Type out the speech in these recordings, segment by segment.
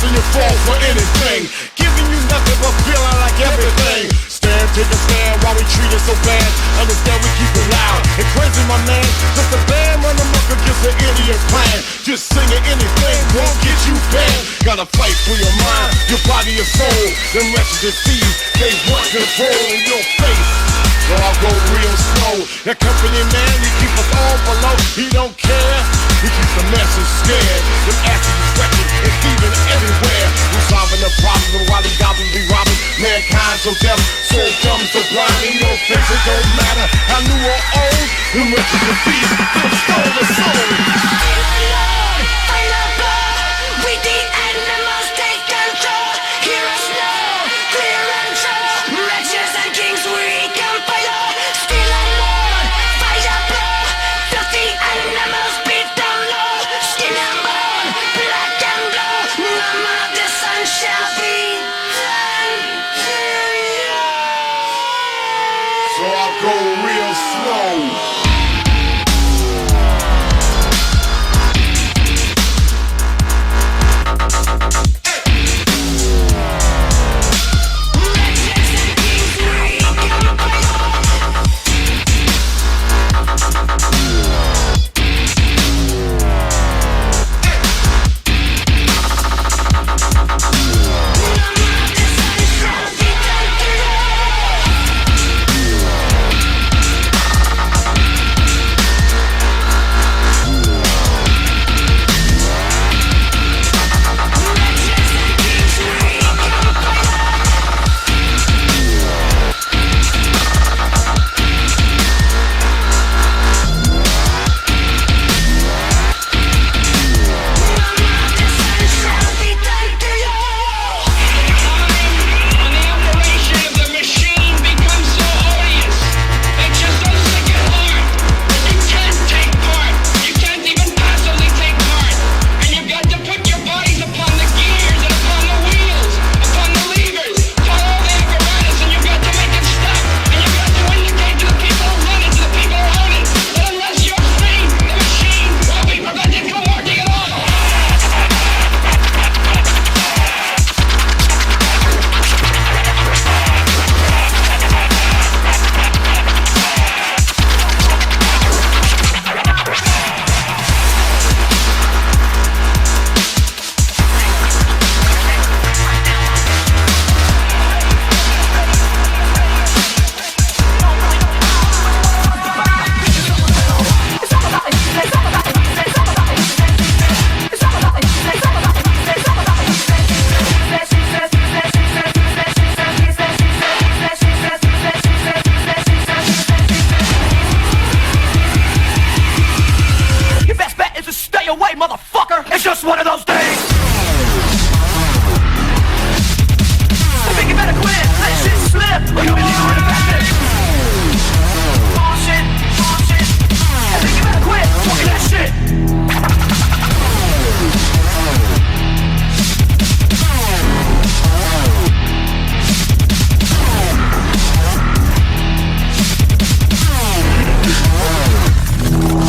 and you fall for anything. Giving you nothing but feeling like everything. Stand, take a stand while we treat it so bad. Understand we keep it loud and crazy, my man. Just a band run amok against an idiot plan. Just singing anything won't get you banned. Gotta fight for your mind, your body, your soul. Them wretched thieves, they want control in your face. So I'll go real slow. That company man, he keep us all below. He don't care, he keeps the masses scared. Them asses stretching and thieving everywhere. We're solving the problem while these goblins be robbing. Mankind so deaf, so dumb, so blind. In your face it don't matter how new or old. Them wretched thieves, them stole the soul. Go real slow. It's just one of those days. I think you better quit, let shit slip, or you'll be leaving with a bastard. Bullshit, bullshit. I think you better quit talking that shit.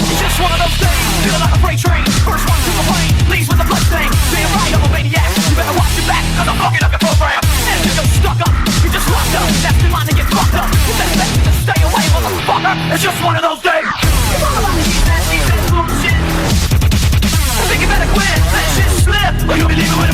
It's just one of those days, feeling like a freight train. First one to the plane, leaves with a blood stain. Being right of a maniac, you better watch your back, cause I'm fucking up your program. And if you're stuck up, you're just locked up. That's your mind to get fucked up. You better bet you just stay away, motherfucker. It's just one of those days. You all about to eat that bullshit. I think you better quit, let shit slip, or you'll be leaving with a